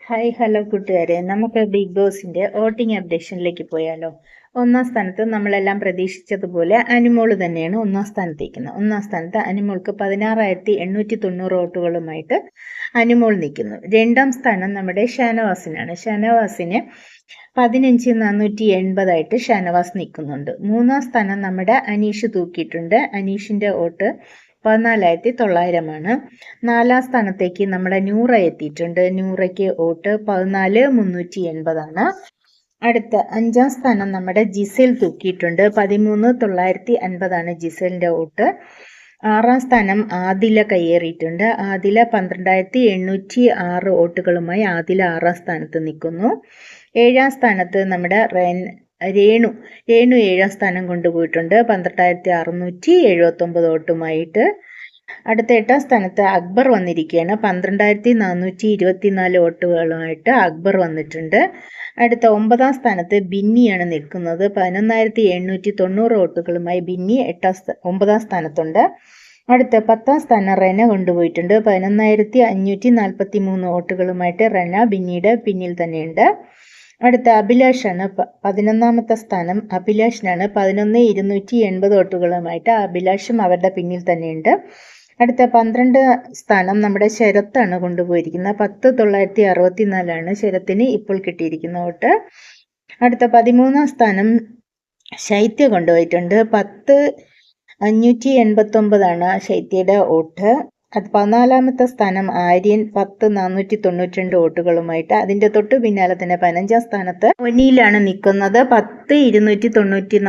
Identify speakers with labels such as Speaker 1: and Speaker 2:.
Speaker 1: Hi hello കൂട്ടുകാരെ, നമുക്ക് big ബോസിന്റെ വോട്ടിംഗ് അപ്ഡേഷനിലേക്ക് പോയാലോ. ഒന്നാം സ്ഥാനത്ത് നമ്മളെല്ലാം പ്രതീക്ഷിച്ചതുപോലെ അനിമോൾ തന്നെയാണ് ഒന്നാം സ്ഥാനത്തേക്കുന്നത്. ഒന്നാം സ്ഥാനത്ത് അനിമോൾക്ക് 16,890 വോട്ടുകളുമായിട്ട് അനിമോൾ നിൽക്കുന്നു. രണ്ടാം സ്ഥാനം നമ്മുടെ ഷാനവാസിനാണ്. ഷാനവാസിന് 15,480 ഷാനവാസ് നിൽക്കുന്നുണ്ട്. മൂന്നാം സ്ഥാനം നമ്മുടെ അനീഷ് തൂക്കിയിട്ടുണ്ട്. അനീഷിന്റെ വോട്ട് 14,900 നാലാം സ്ഥാനത്തേക്ക് നമ്മുടെ നൂറ എത്തിയിട്ടുണ്ട്. നൂറയ്ക്ക് വോട്ട് 14,380 അടുത്ത അഞ്ചാം സ്ഥാനം നമ്മുടെ ജിസേൽ തൂക്കിയിട്ടുണ്ട്. 13,950 ജിസേലിന്റെ വോട്ട്. ആറാം സ്ഥാനം ആദില കയ്യേറിയിട്ടുണ്ട്. ആദില 12,806 വോട്ടുകളുമായി ആദില ആറാം സ്ഥാനത്ത് നിൽക്കുന്നു. ഏഴാം സ്ഥാനത്ത് നമ്മുടെ രേണു ഏഴാം സ്ഥാനം കൊണ്ടുപോയിട്ടുണ്ട് 12,679 വോട്ടുമായിട്ട്. അടുത്ത എട്ടാം സ്ഥാനത്ത് അക്ബർ വന്നിരിക്കുകയാണ്. 12,424 വോട്ടുകളുമായിട്ട് അക്ബർ വന്നിട്ടുണ്ട്. അടുത്ത ഒമ്പതാം സ്ഥാനത്ത് ബിന്നിയാണ് നിൽക്കുന്നത്. 11,890 വോട്ടുകളുമായി ബിന്നി ഒമ്പതാം സ്ഥാനത്തുണ്ട്. അടുത്ത 10ാം സ്ഥാനം റെന കൊണ്ടുപോയിട്ടുണ്ട്. 11,543 വോട്ടുകളുമായിട്ട് റെന ബിന്നിയുടെ പിന്നിൽ തന്നെയുണ്ട്. അടുത്ത അഭിലാഷാണ്. 11ാമത്തെ സ്ഥാനം അഭിലാഷിനാണ്. 11,280 വോട്ടുകളുമായിട്ട് അഭിലാഷും അവരുടെ പിന്നിൽ തന്നെയുണ്ട്. അടുത്ത 12 സ്ഥാനം നമ്മുടെ ശരത്താണ് കൊണ്ടുപോയിരിക്കുന്നത്. 10,964 ശരത്തിന് ഇപ്പോൾ കിട്ടിയിരിക്കുന്ന വോട്ട്. അടുത്ത 13ാം സ്ഥാനം ശൈത്യ കൊണ്ടുപോയിട്ടുണ്ട്. 10,589 ശൈത്യയുടെ വോട്ട്. അത് 14ാമത്തെ സ്ഥാനം ആര്യൻ 10,492 വോട്ടുകളുമായിട്ട്. അതിന്റെ തൊട്ടു പിന്നാലെ തന്നെ 15ാം സ്ഥാനത്ത് ഒനിയിലാണ് നിൽക്കുന്നത്. 10,294